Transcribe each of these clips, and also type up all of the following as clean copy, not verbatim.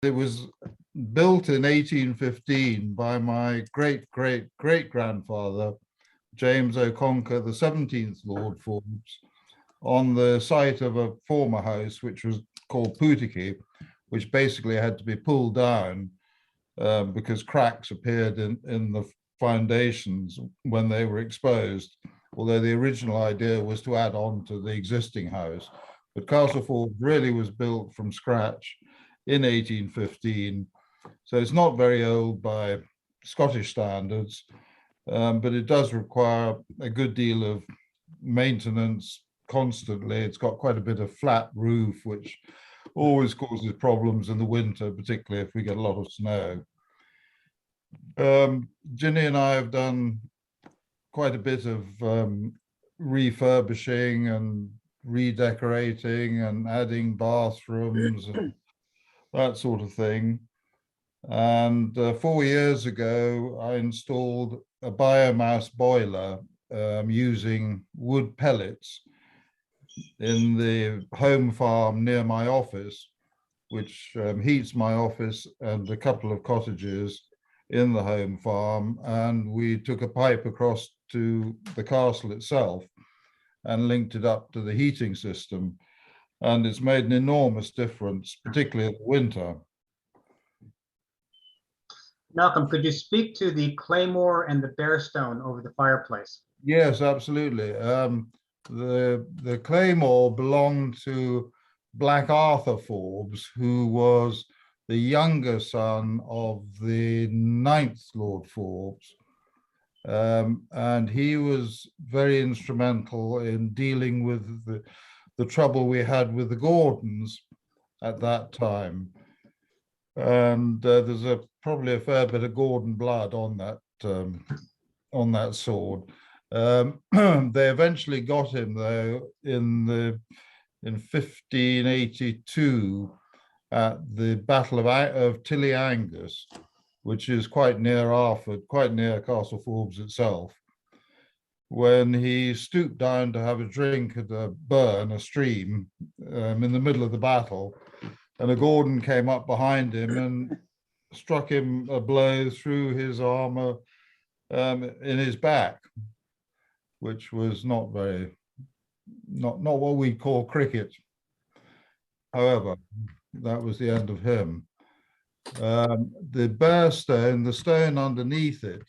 It was built in 1815 by my great-great-great-grandfather, James O'Conker, the 17th Lord Forbes, on the site of a former house, which was called Putiki, which basically had to be pulled down because cracks appeared in the foundations when they were exposed, although the original idea was to add on to the existing house. But Castle Forbes really was built from scratch in 1815. So it's not very old by Scottish standards, but it does require a good deal of maintenance constantly. It's got quite a bit of flat roof, which always causes problems in the winter, particularly if we get a lot of snow. Ginny and I have done quite a bit of refurbishing and redecorating and adding bathrooms and that sort of thing. And 4 years ago, I installed a biomass boiler using wood pellets in the home farm near my office, which heats my office and a couple of cottages in the home farm. And we took a pipe across to the castle itself and linked it up to the heating system. And it's made an enormous difference, particularly in the winter. Malcolm, could you speak to the claymore and the bearstone over the fireplace? Yes, absolutely. The claymore belonged to Black Arthur Forbes, who was the younger son of the 9th Lord Forbes. And he was very instrumental in dealing with the trouble we had with the Gordons at that time. And there's probably a fair bit of Gordon blood on that sword. They eventually got him, though, in 1582 at the Battle of Tilly-Angus, which is quite near Arford, quite near Castle Forbes itself, when he stooped down to have a drink at a burn, a stream, in the middle of the battle, and a Gordon came up behind him and struck him a blow through his armor in his back, which was not what we call cricket. However, that was the end of him. The bearstone, the stone underneath it,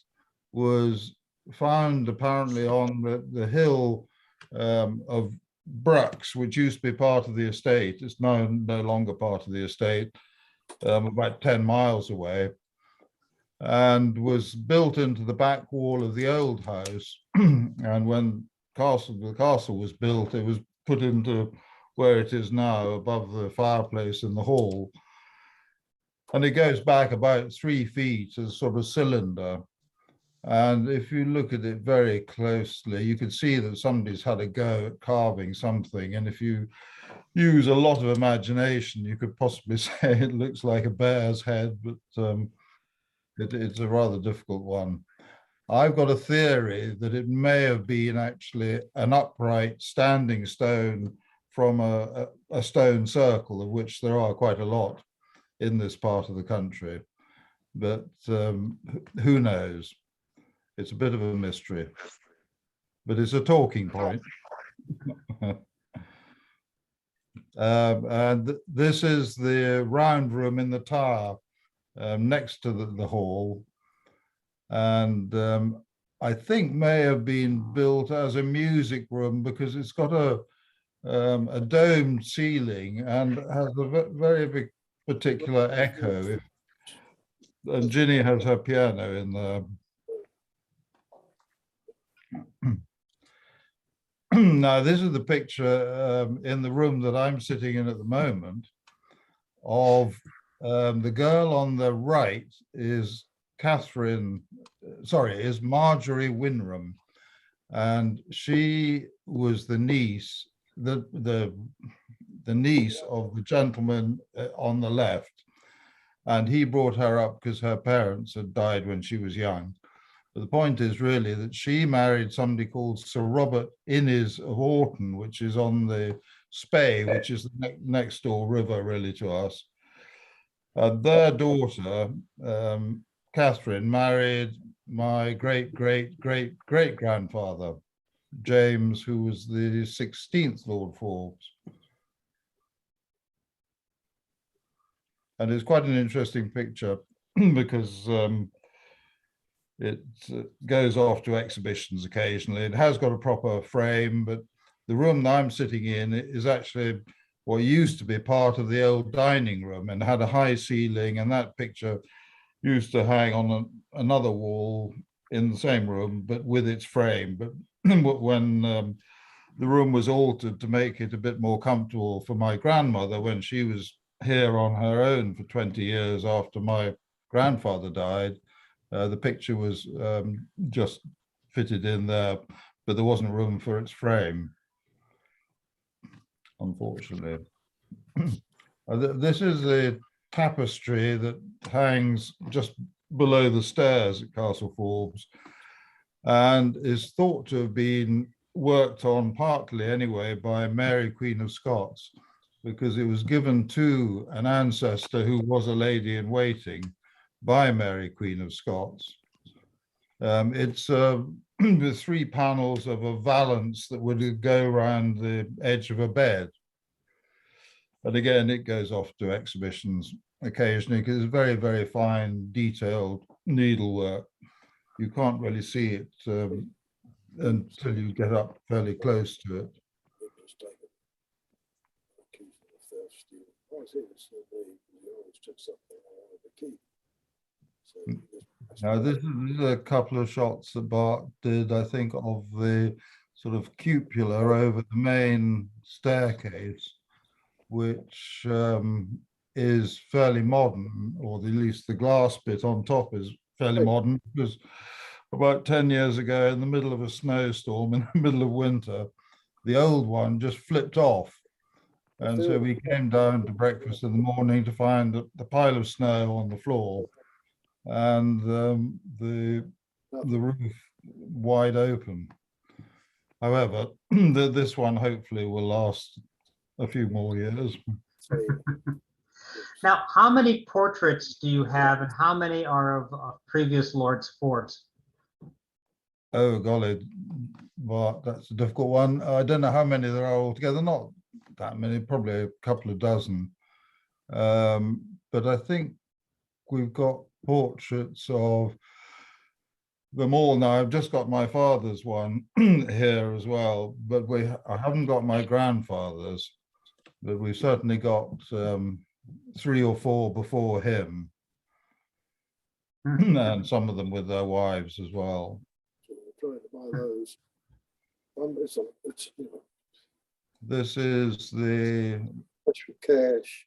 was found apparently on the hill of Brucks, which used to be part of the estate. It's no longer part of the estate, about 10 miles away, and was built into the back wall of the old house. And when the castle was built, it was put into where it is now, above the fireplace in the hall. And it goes back about 3 feet as sort of cylinder. And if you look at it very closely, you can see that somebody's had a go at carving something. And if you use a lot of imagination, you could possibly say it looks like a bear's head, but it's a rather difficult one. I've got a theory that it may have been actually an upright standing stone from a stone circle, of which there are quite a lot in this part of the country. But who knows? It's a bit of a mystery, but it's a talking point. And this is the round room in the tower next to the hall, and I think may have been built as a music room because it's got a domed ceiling and has a very big particular echo. And Ginny has her piano in there. Now, this is the picture in the room that I'm sitting in at the moment of the girl on the right is Marjorie Winram, and she was the niece, the niece of the gentleman on the left, and he brought her up because her parents had died when she was young. But the point is really that she married somebody called Sir Robert Innes of Orton, which is on the Spey, which is the next door river really to us. Their daughter, Catherine, married my great-great-great-great-grandfather, James, who was the 16th Lord Forbes. And it's quite an interesting picture because it goes off to exhibitions occasionally. It has got a proper frame, but the room that I'm sitting in is actually what used to be part of the old dining room and had a high ceiling, and that picture used to hang on another wall in the same room, but with its frame. But when the room was altered to make it a bit more comfortable for my grandmother when she was here on her own for 20 years after my grandfather died, the picture was just fitted in there, but there wasn't room for its frame, unfortunately. This is the tapestry that hangs just below the stairs at Castle Forbes and is thought to have been worked on, partly anyway, by Mary Queen of Scots, because it was given to an ancestor who was a lady in waiting by Mary Queen of Scots. It's with 3 panels of a valance that would go around the edge of a bed. And again, it goes off to exhibitions occasionally because it's very, very fine, detailed needlework. You can't really see it until you get up fairly close to it. Now, this is a couple of shots that Bart did, I think, of the sort of cupola over the main staircase, which is fairly modern, or at least the glass bit on top is fairly modern, because about 10 years ago, in the middle of a snowstorm, in the middle of winter, the old one just flipped off. And so we came down to breakfast in the morning to find the pile of snow on the floor and the roof wide open. However, this one hopefully will last a few more years. Now, how many portraits do you have, and how many are of previous Lords Forbes? Oh, golly, but that's a difficult one. I don't know how many there are altogether. Not that many, probably a couple of dozen. But I think we've got portraits of them all now. I've just got my father's one here as well, but I haven't got my grandfather's, but we've certainly got 3 or 4 before him, and some of them with their wives as well. So we're trying to buy those. You know, this is the cash.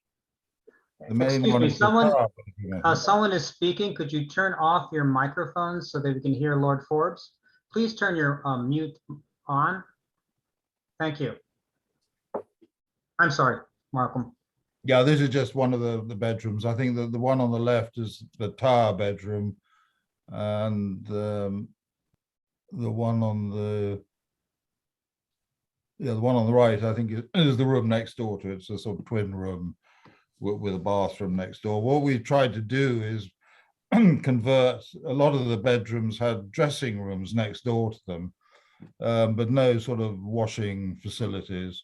main Excuse one. me, Is someone is speaking. Could you turn off your microphone so that we can hear Lord Forbes? Please turn your mute on. Thank you. I'm sorry, Markham. Yeah, this is just one of the bedrooms. I think that the one on the left is the tower bedroom, and the one on the one on the right, I think, is the room next door to it. It's a sort of twin room with a bathroom next door. What we tried to do is convert, a lot of the bedrooms had dressing rooms next door to them, but no sort of washing facilities.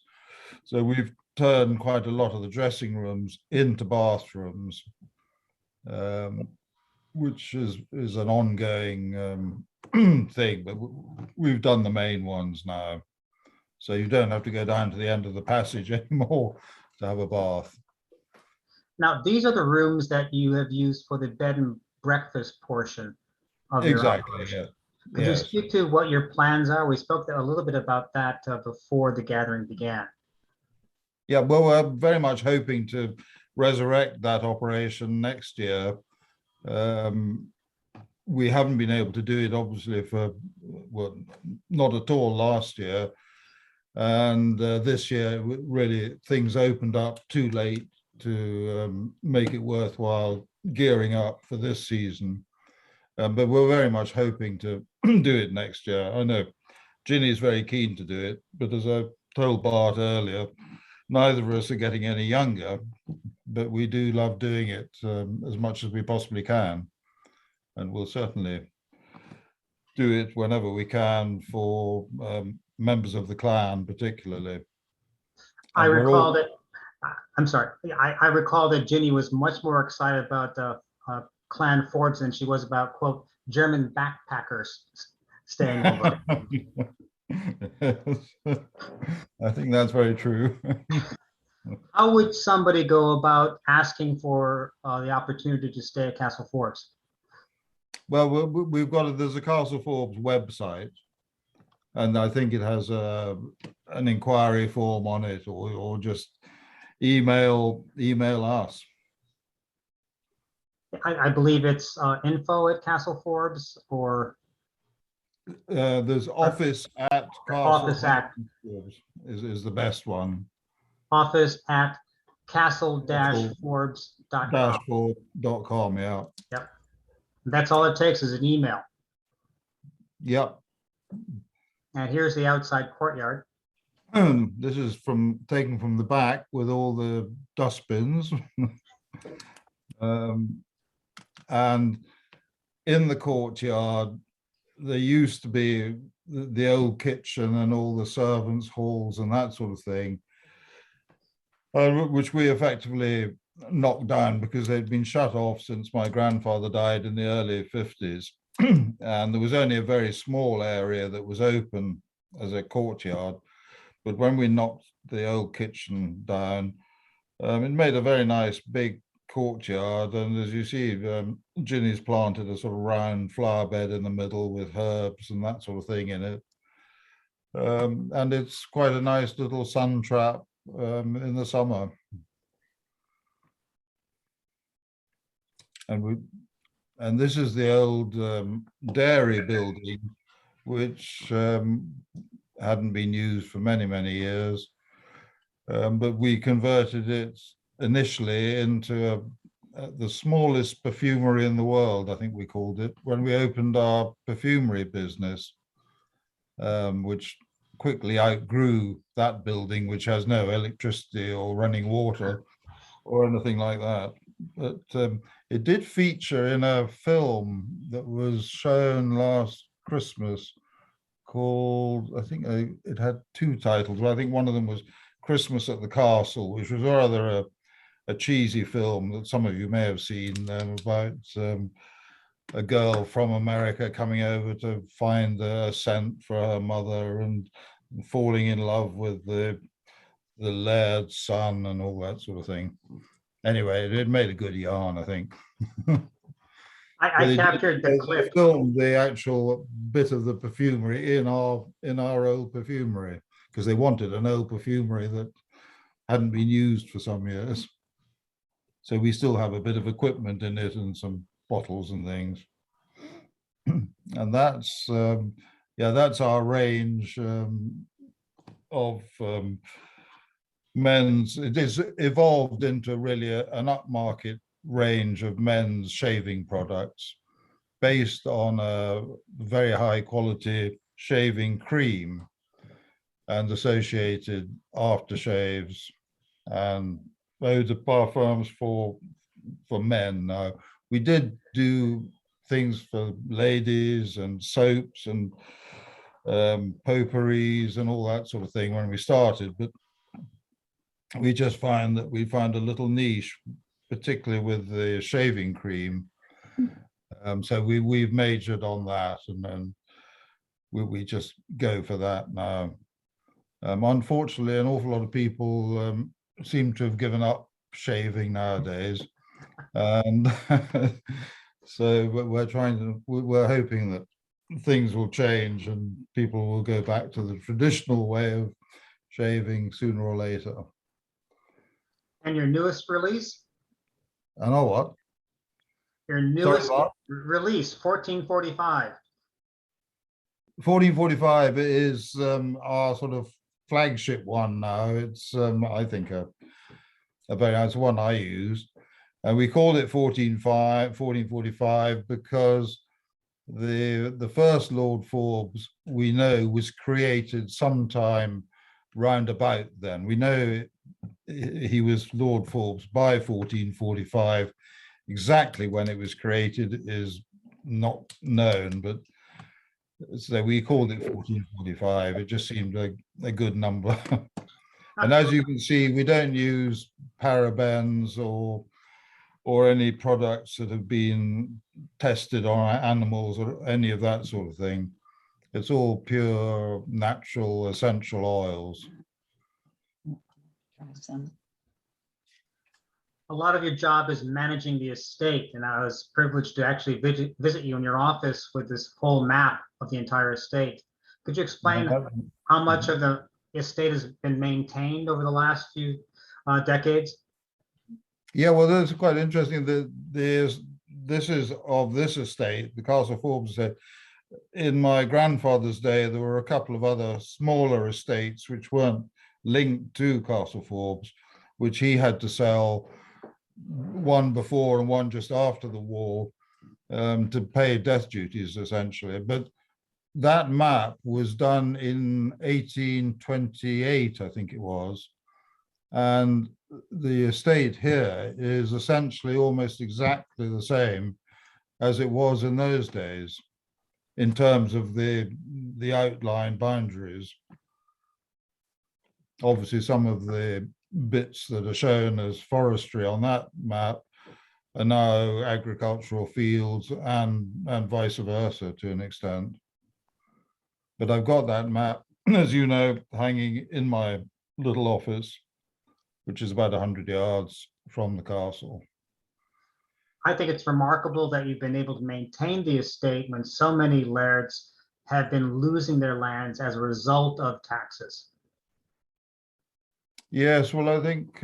So we've turned quite a lot of the dressing rooms into bathrooms, which is an ongoing thing, but we've done the main ones now. So you don't have to go down to the end of the passage anymore to have a bath. Now, these are the rooms that you have used for the bed and breakfast portion of your operation. Yeah. Could you speak to what your plans are? We spoke a little bit about that before the gathering began. Yeah, well, we're very much hoping to resurrect that operation next year. We haven't been able to do it, obviously, for, well, not at all last year. And this year, really, things opened up too late to make it worthwhile gearing up for this season. But we're very much hoping to do it next year. I know Ginny's very keen to do it, but as I told Bart earlier, neither of us are getting any younger. but we do love doing it as much as we possibly can, and we'll certainly do it whenever we can for members of the clan, particularly. I And we're recall all- that, I'm sorry, I recall that Ginny was much more excited about Clan Forbes than she was about, quote, German backpackers staying over. I think that's very true. How would somebody go about asking for the opportunity to stay at Castle Forbes? Well, we've got there's a Castle Forbes website, and I think it has an inquiry form on it, or just email us. I believe it's info@Castle Forbes or There's office at office at Forbes is the best one. castle-forbes.com. Forbes.com. Yeah. Yep. That's all it takes is an email. Yep. And here's the outside courtyard. This is taken from the back with all the dustbins. And in the courtyard, there used to be the old kitchen and all the servants' halls and that sort of thing, which we effectively knocked down because they'd been shut off since my grandfather died in the early 50s. And there was only a very small area that was open as a courtyard. But when we knocked the old kitchen down, it made a very nice big courtyard. And as you see, Ginny's planted a sort of round flower bed in the middle with herbs and that sort of thing in it. And it's quite a nice little sun trap in the summer. And this is the old dairy building, which hadn't been used for many, many years. But we converted it initially into the smallest perfumery in the world, I think we called it, when we opened our perfumery business, which quickly outgrew that building, which has no electricity or running water or anything like that. But it did feature in a film that was shown last Christmas called, I think it had two titles, but I think one of them was Christmas at the Castle, which was rather a cheesy film that some of you may have seen, about a girl from America coming over to find a scent for her mother and falling in love with the laird's son and all that sort of thing. Anyway, it made a good yarn, I think. I captured the clip. They filmed the actual bit of the perfumery in our old perfumery because they wanted an old perfumery that hadn't been used for some years. So we still have a bit of equipment in it and some bottles and things. And that's that's our range of men's. It is evolved into really an upmarket range of men's shaving products based on a very high quality shaving cream and associated aftershaves and eau de parfums for men. Now, we did do things for ladies and soaps and potpourris and all that sort of thing when we started, but we just find that we found a little niche, particularly with the shaving cream. So we've majored on that, and then we just go for that now. Unfortunately, an awful lot of people seem to have given up shaving nowadays, and so we're hoping that things will change and people will go back to the traditional way of shaving sooner or later. And your newest release? I know what? Your newest Sorry, release, 1445. 1445 is our sort of flagship one now. It's I think a very nice one I used, and we called it 1445 because the first Lord Forbes we know was created sometime round about then. We know he was Lord Forbes by 1445. Exactly when it was created is not known, but so we called it 1445. It just seemed a good number. And as you can see, we don't use parabens or any products that have been tested on animals or any of that sort of thing. It's all pure, natural, essential oils. Awesome. A lot of your job is managing the estate, and I was privileged to actually visit you in your office with this full map of the entire estate. Could you explain how much of the estate has been maintained over the last few decades? Yeah, well, that's quite interesting. This is of this estate, the Castle Forbes estate. In my grandfather's day, there were a couple of other smaller estates which weren't linked to Castle Forbes, which he had to sell, one before and one just after the war, to pay death duties, essentially. But that map was done in 1828, I think it was. And the estate here is essentially almost exactly the same as it was in those days in terms of the outline boundaries. Obviously, some of the bits that are shown as forestry on that map are now agricultural fields and vice versa to an extent. But I've got that map, as you know, hanging in my little office, which is about 100 yards from the castle. I think it's remarkable that you've been able to maintain the estate when so many lairds have been losing their lands as a result of taxes. Yes, well, I think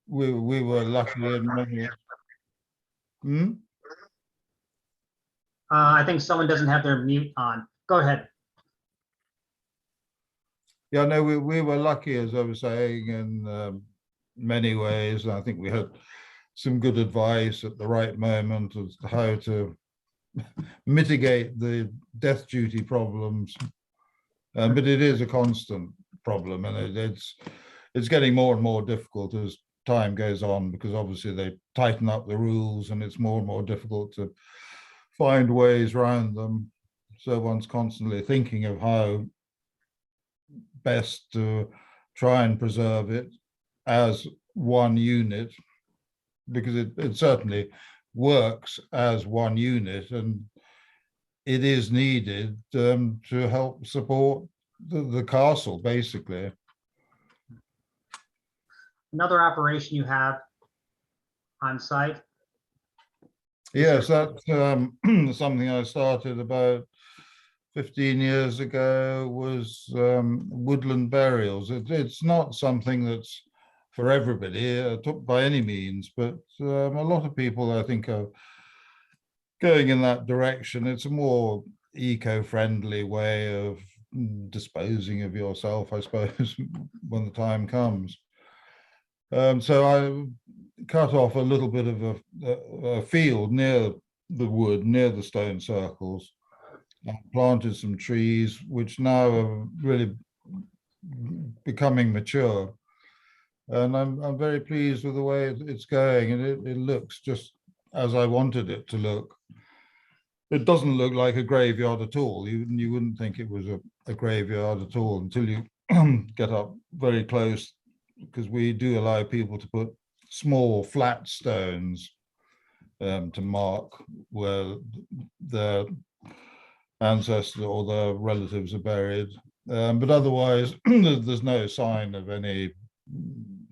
we were lucky in many. I think someone doesn't have their mute on. Go ahead. Yeah, no, we were lucky, as I was saying, in many ways. I think we had some good advice at the right moment as to how to mitigate the death duty problems. But it is a constant problem, and it's getting more and more difficult as time goes on, because obviously they tighten up the rules and it's more and more difficult to find ways around them. So one's constantly thinking of how best to try and preserve it as one unit, because it certainly works as one unit, and it is needed to help support the castle, basically. Another operation you have on site? Yes, that's something I started about 15 years ago, was Woodland Burials. It's not something that's for everybody by any means, but a lot of people, I think, are going in that direction. It's a more eco-friendly way of disposing of yourself, I suppose, when the time comes. So I cut off a little bit of a field near the wood, near the stone circles, and planted some trees, which now are really becoming mature. And I'm very pleased with the way it's going, and it looks just as I wanted it to look. It doesn't look like a graveyard at all. You wouldn't think it was a graveyard at all until you get up very close, because we do allow people to put small flat stones to mark where their ancestors or their relatives are buried. But otherwise, there's no sign of any,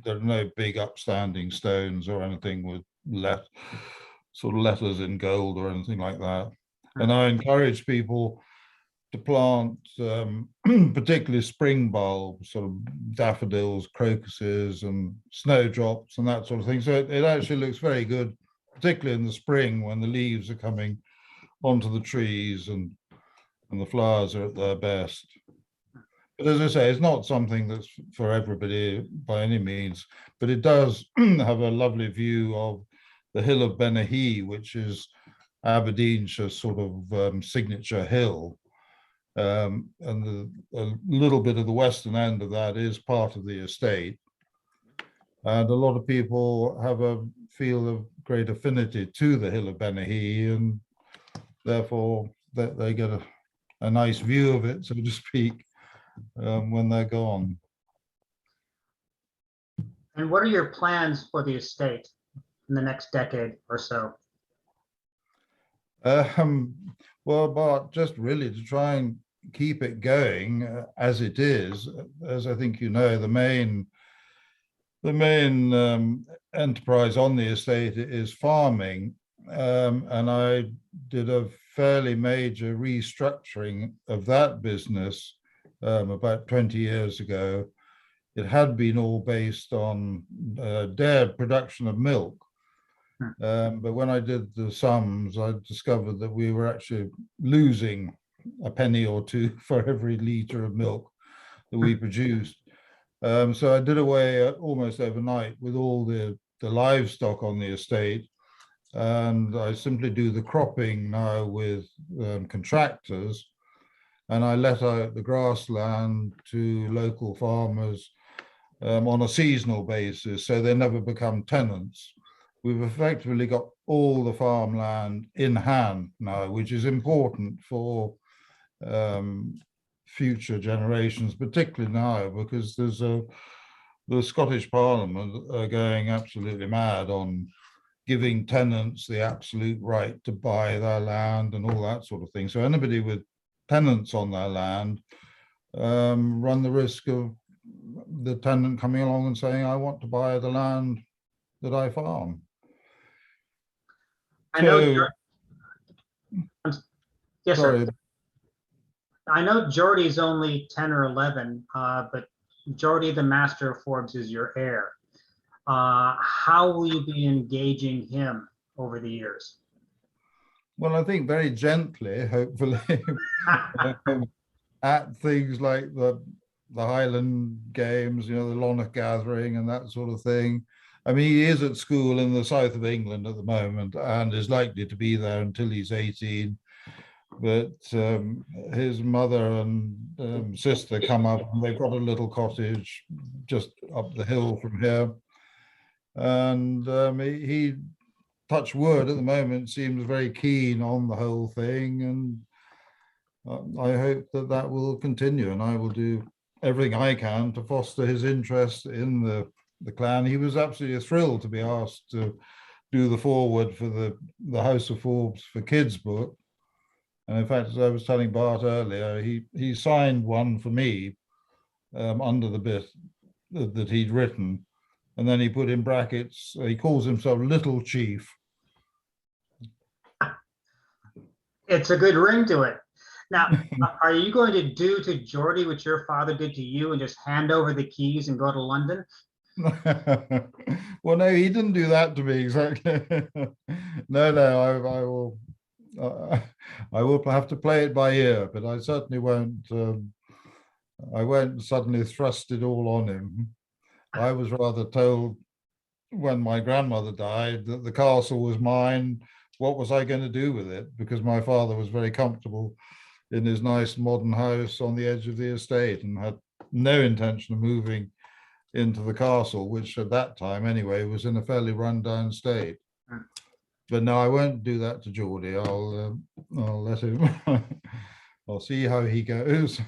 there are no big upstanding stones or anything with sort of letters in gold or anything like that. And I encourage people to plant particularly spring bulbs, sort of daffodils, crocuses, and snowdrops and that sort of thing. So it actually looks very good, particularly in the spring when the leaves are coming onto the trees and the flowers are at their best. But as I say, it's not something that's for everybody by any means, but it does have a lovely view of the hill of Benahee, which is Aberdeenshire's sort of signature hill. and a little bit of the western end of that is part of the estate. And a lot of people have a feel of great affinity to the Hill of Benahi, and therefore they get a nice view of it, so to speak, when they're gone. And what are your plans for the estate in the next decade or so? Well, Bart, just really to try and keep it going as it is. As I think you know, the main enterprise on the estate is farming, and I did a fairly major restructuring of that business about 20 years ago. It had been all based on dairy production of milk. But when I did the sums, I discovered that we were actually losing a penny or two for every litre of milk that we produced. So I did away almost overnight with all the livestock on the estate. And I simply do the cropping now with contractors. And I let out the grassland to local farmers on a seasonal basis, so they never become tenants. We've effectively got all the farmland in hand now, which is important for future generations, particularly now, because there's the Scottish Parliament are going absolutely mad on giving tenants the absolute right to buy their land and all that sort of thing. So anybody with tenants on their land run the risk of the tenant coming along and saying, I want to buy the land that I farm. I know. So, yes, sorry. sir. I know Geordie's only 10 or 11, but Geordie, the Master of Forbes, is your heir. How will you be engaging him over the years? Well, I think very gently, hopefully, at things like the Highland Games, you know, the Woodland Gathering and that sort of thing. I mean, he is at school in the south of England at the moment and is likely to be there until he's 18. But his mother and sister come up, and they've got a little cottage just up the hill from here. And he, touch wood, at the moment seems very keen on the whole thing, and I hope that that will continue, and I will do everything I can to foster his interest in the clan. He was absolutely thrilled to be asked to do the foreword for the House of Forbes for Kids book. And in fact, as I was telling Bart earlier, he signed one for me under the bit that he'd written. And then he put in brackets, he calls himself Little Chief. It's a good ring to it. Now, are you going to do to Geordie what your father did to you and just hand over the keys and go to London? Well, no, he didn't do that to me exactly. No, I will have to play it by ear, but I certainly won't. I won't suddenly thrust it all on him. I was rather told when my grandmother died that the castle was mine. What was I going to do with it? Because my father was very comfortable in his nice modern house on the edge of the estate and had no intention of moving into the castle, which at that time anyway was in a fairly rundown state. But no, I won't do that to Geordie. I'll let him. I'll see how he goes.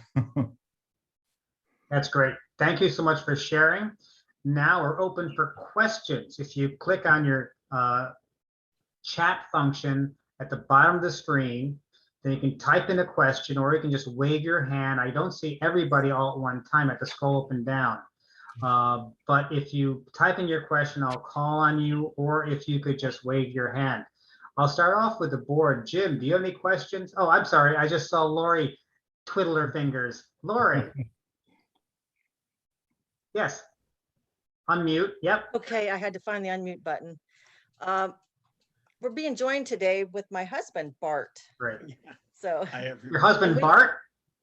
That's great. Thank you so much for sharing. Now we're open for questions. If you click on your chat function at the bottom of the screen, then you can type in a question, or you can just wave your hand. I don't see everybody all at one time. I have to scroll up and down. But if you type in your question, I'll call on you, or if you could just wave your hand. I'll start off with the board. Jim, do you have any questions? Oh, I'm sorry. I just saw Lori twiddle her fingers. Lori. Yes. Unmute. Yep. Okay, I had to find the unmute button. We're being joined today with my husband, Bart. Great. So Your husband, Bart?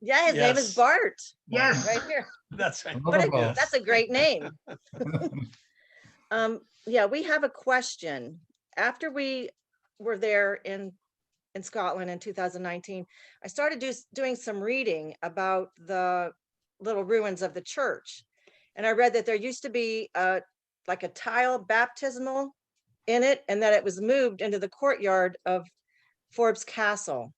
yeah, his name is Bart. Yes. Right here. That's right. That's a great name. Yeah, we have a question. After we were there in in Scotland in 2019, I started doing some reading about the little ruins of the church. And I read that there used to be like a tile baptismal in it, and that it was moved into the courtyard of Forbes Castle.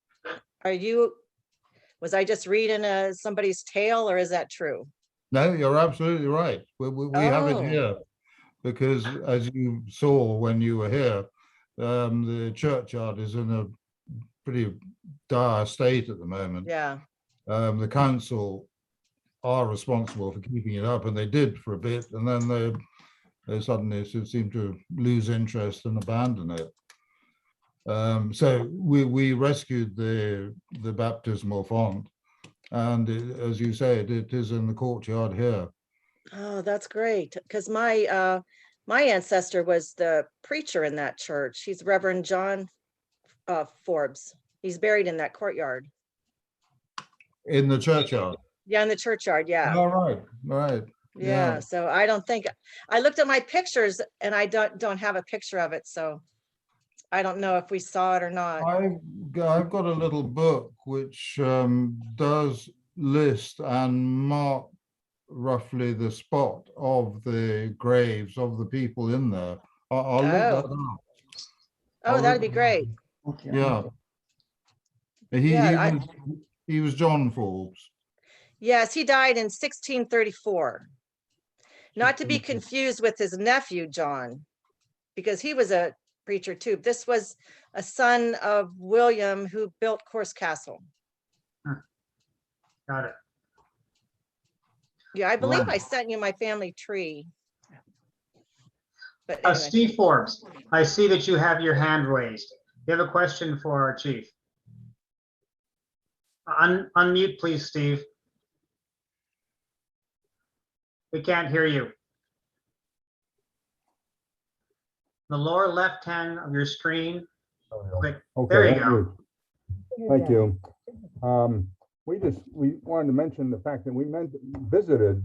Was I just reading somebody's tale, or is that true? No, you're absolutely right. We have it Oh. here because, as you saw when you were here, the churchyard is in a pretty dire state at the moment. Yeah. The council are responsible for keeping it up, and they did for a bit, and then they suddenly seem to lose interest and abandon it. So we rescued the baptismal font, and as you said, it is in the courtyard here. Oh, that's great. Because my ancestor was the preacher in that church. He's Reverend John Forbes. He's buried in that courtyard. In the churchyard. Yeah, in the churchyard. Yeah. All right, right. Yeah. So I don't think I looked at my pictures, and I don't have a picture of it. So I don't know if we saw it or not. I've got a little book which does list and mark roughly the spot of the graves of the people in there. I'll look that up. Oh, that'd be great. Yeah. Yeah, He was John Forbes. Yes, he died in 1634. Not to be confused with his nephew, John, because he was a preacher too. This was a son of William who built Course Castle. Got it. Yeah, I believe Wow. I sent you my family tree. But anyway. Steve Forbes, I see that you have your hand raised. You have a question for our chief. Unmute, please, Steve. We can't hear you. The lower left hand of your screen. Click. Okay, There you thank go. Thank you. We wanted to mention the fact that we visited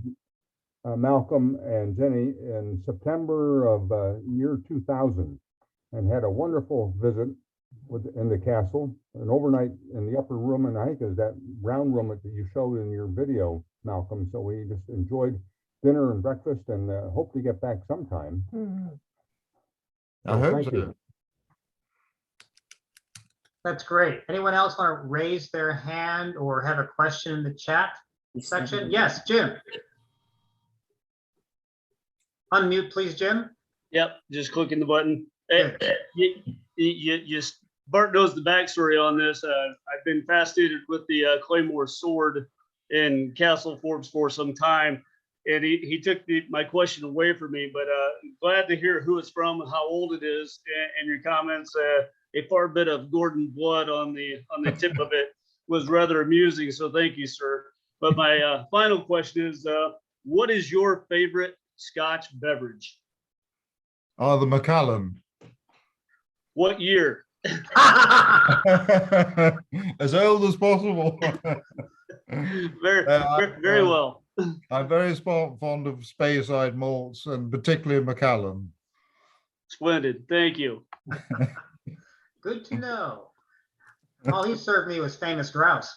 Malcolm and Jenny in September of year 2000 and had a wonderful visit in the castle, an overnight in the upper room, and I think is that round room that you showed in your video, Malcolm. So we just enjoyed dinner and breakfast, and hope to get back sometime. I hope thank so. you. That's great. Anyone else want to raise their hand or have a question in the chat section? Yes, Jim. Unmute, please, Jim. Yep, just clicking the button. Bart knows the backstory on this. I've been fascinated with the Claymore sword in Castle Forbes for some time, and he took my question away from me. But glad to hear who it's from and how old it is, and your comments. A far bit of Gordon blood on the tip of it was rather amusing. So thank you, sir. But my final question is, what is your favorite Scotch beverage? Oh, the Macallan. What year? As old as possible. Very well. I'm very fond of Speyside malts, and particularly Macallan. Splendid. Thank you. Good to know. All he served me was famous grouse.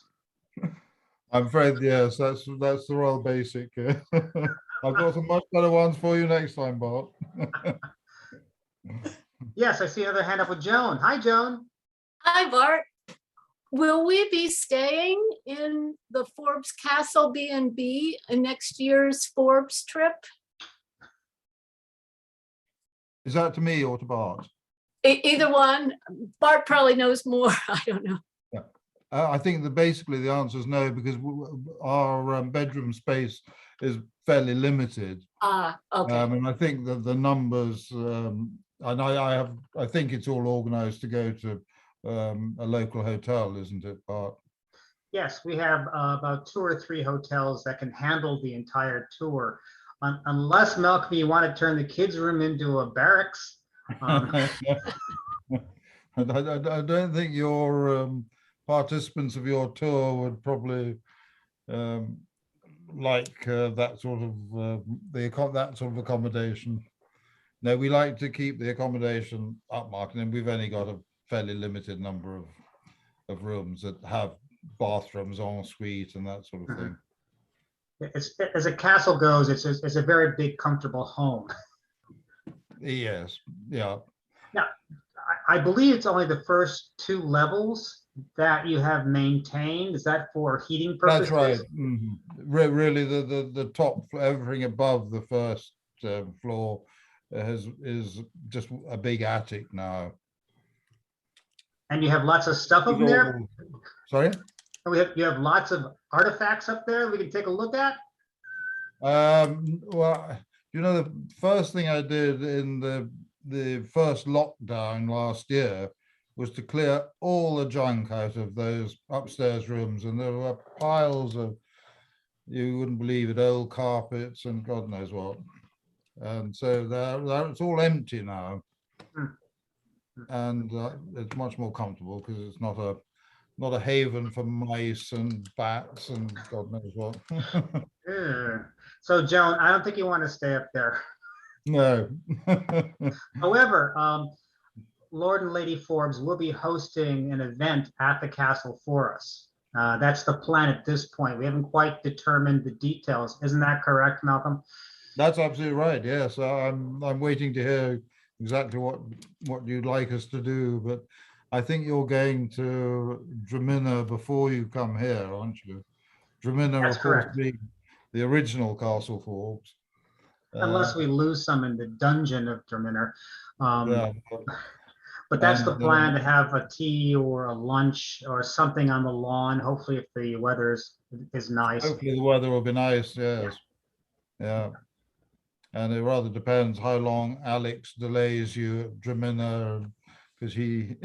I'm afraid, yes, that's the Royal Basic. I've got some much better ones for you next time, Bart. Yes, I see another hand up with Joan. Hi, Joan. Hi, Bart. Will we be staying in the Forbes Castle B&B in next year's Forbes trip? Is that to me or to Bart? Either one. Bart probably knows more. I don't know. Yeah. I think that basically the answer is no, because our bedroom space is fairly limited. Okay. And I think that the numbers, and I think it's all organized to go to a local hotel, isn't it, Bart? Yes, we have about 2 or 3 hotels that can handle the entire tour. Unless, Malcolm, you want to turn the kids' room into a barracks. I don't think your participants of your tour would probably like that sort of accommodation. No, we like to keep the accommodation upmarket, and we've only got a fairly limited number of of rooms that have bathrooms en suite and that sort of thing. It's, as a castle goes, it's a very big, comfortable home. Yes, yeah. Now, I believe it's only the first 2 levels that you have maintained. Is that for heating purposes? That's right. Really, the top, everything above the first floor is just a big attic now. And you have lots of stuff up there? Sorry? You have lots of artifacts up there we can take a look at? Well, you know, the first thing I did in the first lockdown last year was to clear all the junk out of those upstairs rooms, and there were piles of, you wouldn't believe it, old carpets and God knows what. And so it's all empty now, and it's much more comfortable because it's not a haven for mice and bats and God knows what. So Joan, I don't think you want to stay up there. No. However, Lord and Lady Forbes will be hosting an event at the castle for us. That's the plan at this point. We haven't quite determined the details. Isn't that correct, Malcolm? That's absolutely right. Yes, I'm waiting to hear exactly what you'd like us to do, but I think you're going to Dramina before you come here, aren't you? Dramina, That's of course, correct. being the original Castle Forbes. Unless we lose some in the dungeon of Dramina. Yeah. But that's the And, plan, to have a tea or a lunch or something on the lawn. Hopefully, if the weather is nice. hopefully the weather will be nice. Yes. Yeah. And it rather depends how long Alex delays you at Dramina, because he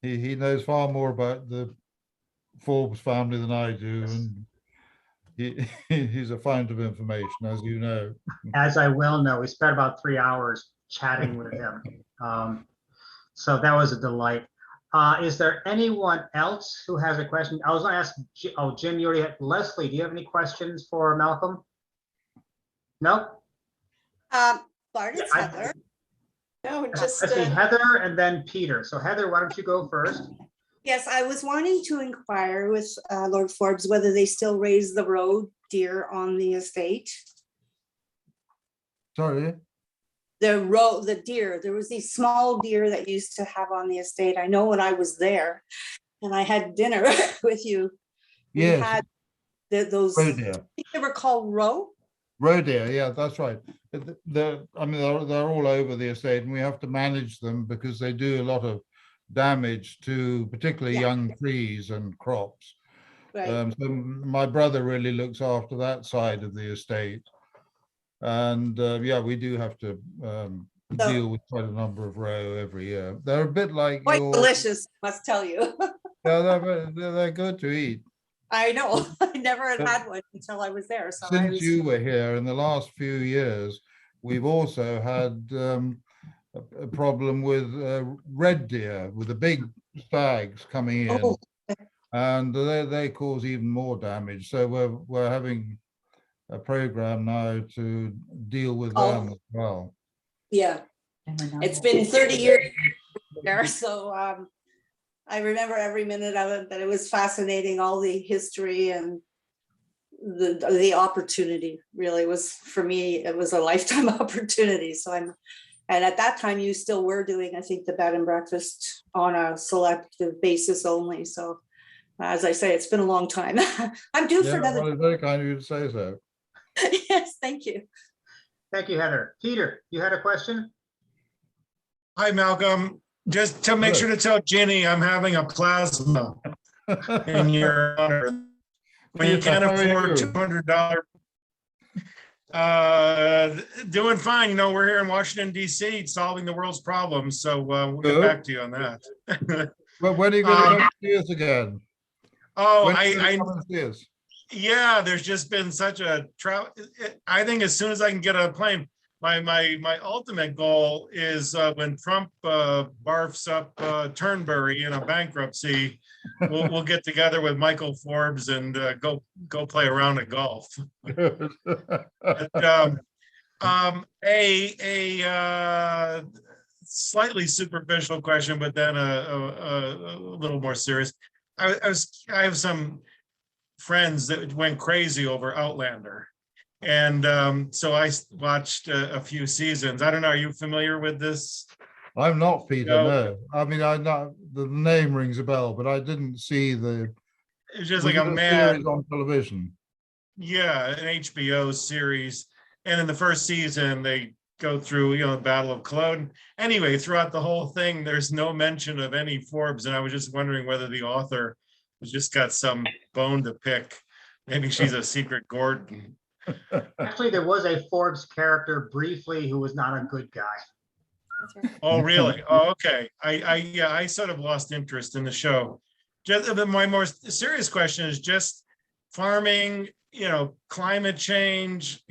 he knows far more about the Forbes family than I do, and he's a fount of information, as you know. As I well know, we spent about 3 hours chatting with him. So that was a delight. Is there anyone else who has a question? I was going to ask, Jim, you already had, Leslie, do you have any questions for Malcolm? No? Bart, it's I- Heather. No, just, Let's see, Heather and then Peter. So Heather, why don't you go first? yes, I was wanting to inquire with Lord Forbes whether they still raise the roe deer on the estate. Sorry. The deer, there was these small deer that used to have on the estate. I know when I was there and I had dinner with you, we Yes. had those, Roe I deer. think they were called roe. Roe deer, yeah, that's right. They're all over the estate, and we have to manage them because they do a lot of damage to particularly Yeah. young trees and crops. Right. So my brother really looks after that side of the estate. And yeah, we do have to deal with quite a number of roe every year. They're a bit like Quite your, delicious, must tell you. yeah, they're good to eat. I know, I never had one until I was there. So I Since was, you were here in the last few years, we've also had a problem with red deer, with the big stags coming in, oh, and they cause even more damage. So we're having a program now to deal with them as well. yeah. It's been 30 years there, so I remember every minute of it, that it was fascinating, all the history and the opportunity really was, for me, it was a lifetime opportunity. So and at that time you still were doing, I think, the bed and breakfast on a selective basis only. So as I say, it's been a long time. I'm due for Yeah, another. well, it's very kind of you to say so. Yes, thank you. Thank you, Heather. Peter, you had a question? Hi, Malcolm. Just to make sure to tell Jenny I'm having a plasma in your honor. When you can't afford $200. Doing fine. You know, we're here in Washington, D.C. solving the world's problems. So we'll get back to you on that. Well, when are you going to come and see us again? Oh, When are you gonna come and see us? yeah, there's just been such a travel. I think as soon as I can get a plane, my ultimate goal is when Trump barfs up Turnberry in a bankruptcy, we'll get together with Michael Forbes and go play a round of golf. A slightly superficial question, but then a little more serious. I have some friends that went crazy over Outlander. And so I watched a few seasons. I don't know, are you familiar with this? I'm not, Peter, No. no. I mean, I know the name rings a bell, but I didn't see the. It's just was like it a a mad, series on television. yeah, an HBO series. And in the first season, they go through, the Battle of Culloden. Anyway, throughout the whole thing, there's no mention of any Forbes. And I was just wondering whether the author has just got some bone to pick. Maybe she's a secret Gordon. Actually, there was a Forbes character briefly who was not a good guy. Oh, really? Oh, okay. Yeah, I sort of lost interest in the show. Just my more serious question is just farming, climate change,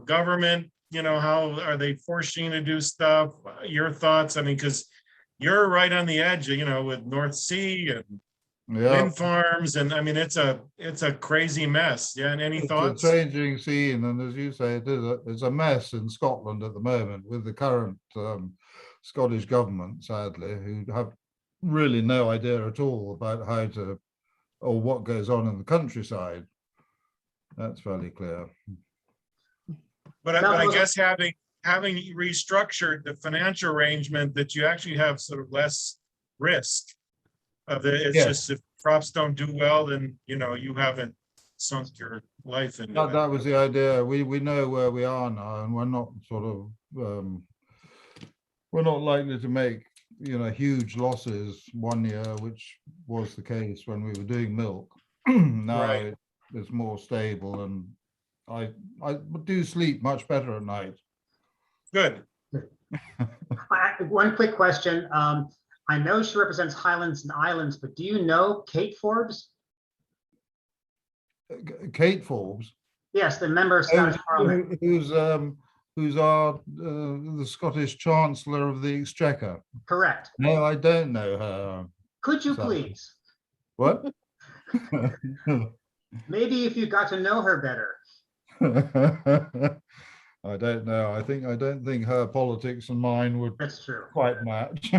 government, how are they forcing you to do stuff? Your thoughts? I mean, because you're right on the edge, with North Sea and Yeah, wind farms, and I mean, it's a crazy mess. Yeah, and any it's thoughts? a changing scene, and as you say, it's a mess in Scotland at the moment with the current Scottish government, sadly, who have really no idea at all about how to or what goes on in the countryside. That's fairly clear. But I guess having restructured the financial arrangement, that you actually have sort of less risk of it. It's just if crops don't do well, then you haven't sunk your life into it. That was the idea. We know where we are now, and we're not sort of we're not likely to make huge losses one year, which was the case when we were doing milk. Now Right. it's more stable, and I do sleep much better at night. Good. One quick question. I know she represents Highlands and Islands, but do you know Kate Forbes? Kate Forbes, Yes, the member of Scottish Parliament. who's our the Scottish Chancellor of the Exchequer. Correct. No, I don't know her. Could you Sorry. please? What? Maybe if you got to know her better. I don't know. I don't think her politics and mine would That's true. quite match.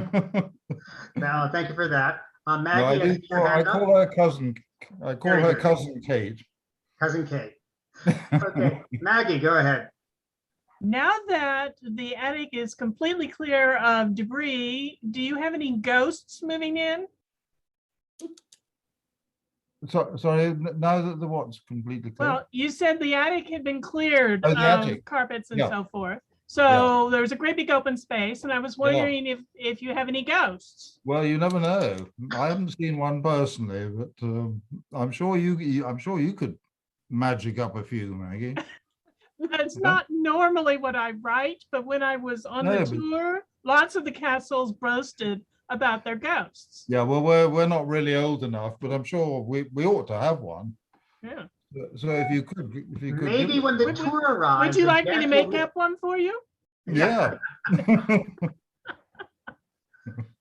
No, thank you for that. No, Maggie, I see your I hand up. call her cousin. I call Very her good. cousin Kate. Cousin Kate. Okay, Maggie, go ahead. Now that the attic is completely clear of debris, do you have any ghosts moving in? Sorry, now that the what's completely clear. Well, you said the attic had been cleared Oh, of the attic. carpets and Yeah. so forth. So there was a great big open space, and I was Yeah. wondering if you have any ghosts. Well, you never know. I haven't seen one personally, but I'm sure you could magic up a few, Maggie. That's Yeah. not normally what I write, but when I was on No, the but- tour, lots of the castles boasted about their ghosts. Yeah, well, we're not really old enough, but I'm sure we ought to have one. Yeah. So if you could Maybe give when us the Would- tour arrives. Would you the like me to guests make will- up one for you? yeah.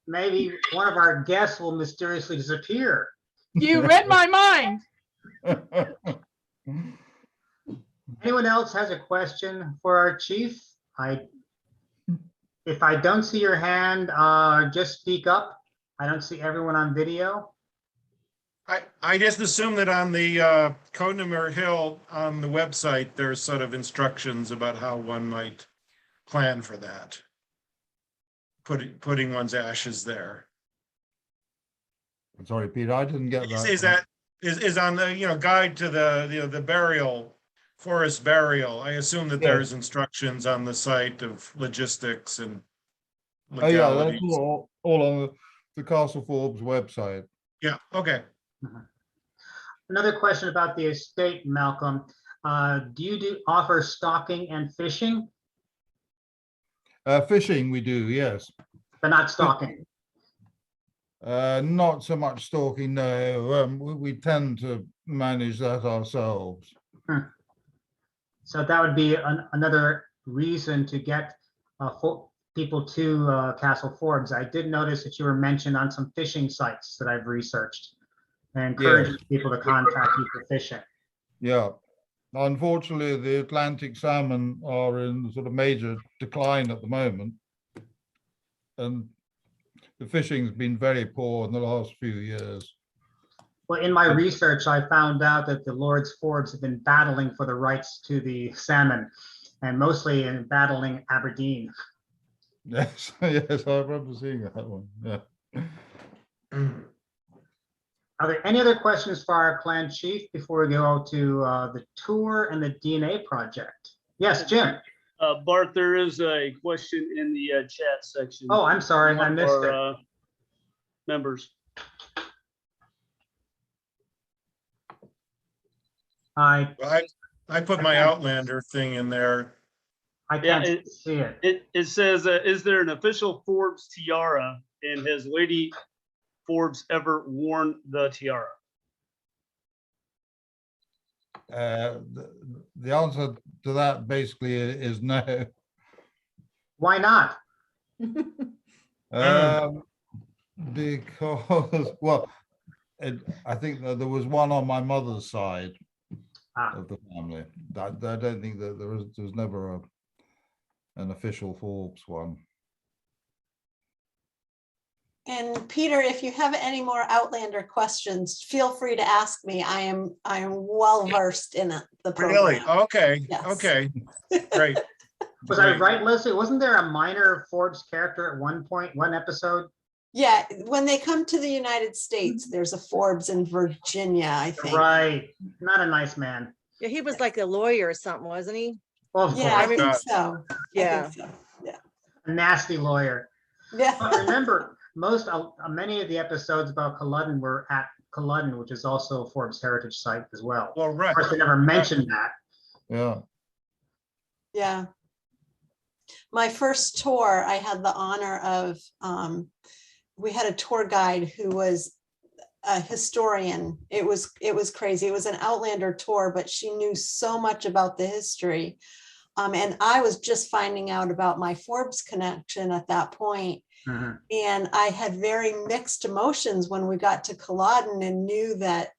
Maybe one of our guests will mysteriously disappear. You read my mind. Anyone else has a question for our chief? If I don't see your hand, just speak up. I don't see everyone on video. I just assume that on the Codenamer Hill on the website, there's sort of instructions about how one might plan for that. Putting one's ashes there. Sorry, Peter, I didn't get that. Is on the guide to the burial, forest burial. I assume that Yeah. there's instructions on the site of logistics and Oh yeah, that's legalities. all on the Castle Forbes website. Yeah, okay. Another question about the estate, Malcolm. Do you offer stalking and fishing, Fishing we do, yes. but not stalking? Not so much stalking, no. We tend to manage that ourselves. So that would be another reason to get people to Castle Forbes. I did notice that you were mentioned on some fishing sites that I've researched. And encouraging people to contact you for fishing. Yeah. Unfortunately, the Atlantic salmon are in sort of major decline at the moment. And the fishing's been very poor in the last few years. Well, in my research, I found out that the Lords Forbes have been battling for the rights to the salmon, and mostly in battling Aberdeen. Yes, yes, I remember seeing that one. Yeah. Are there any other questions for our clan chief before we go to the tour and the DNA project? Yes, Jim. Bart, there is a question in the chat section. Oh, I'm sorry, I missed it. Our members. I put my Outlander thing in there. can't see it. It says, is there an official Forbes tiara, and has Lady Forbes ever worn the tiara? The answer to that basically is no. Why not? Because, well, I think that there was one on my mother's side of the family. I don't think that there was never an official Forbes one. And Peter, if you have any more Outlander questions, feel free to ask me. I am well versed in the program. Really? Okay. Yes. Okay. Great. Was I right, Leslie? Wasn't there a minor Forbes character at one point, one episode? Yeah, when they come to the United States, there's a Forbes in Virginia, I think. Right. Not a nice man. Yeah, he was like a lawyer or something, wasn't he? Well, Yeah, I think so. Yeah. I think so. Yeah. a nasty lawyer. Yeah. But remember, many of the episodes about Culloden were at Culloden, which is also a Forbes Heritage Site as well. Well, right. Of course, they never mentioned that. Yeah. Yeah. My first tour, I had the honor of, we had a tour guide who was a historian. It was crazy. It was an Outlander tour, but she knew so much about the history. And I was just finding out about my Forbes connection at that point. Mm-hmm. And I had very mixed emotions when we got to Culloden and knew that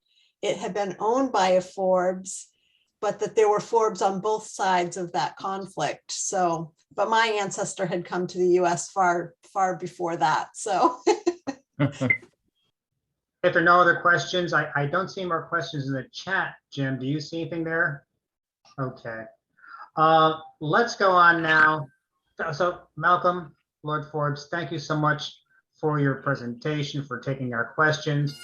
it had been owned by a Forbes, but that there were Forbes on both sides of that conflict. So, but my ancestor had come to the US far, far before that. So. If there are no other questions, I don't see more questions in the chat. Jim, do you see anything there? Okay. Let's go on now. So Malcolm, Lord Forbes, thank you so much for your presentation, for taking our questions.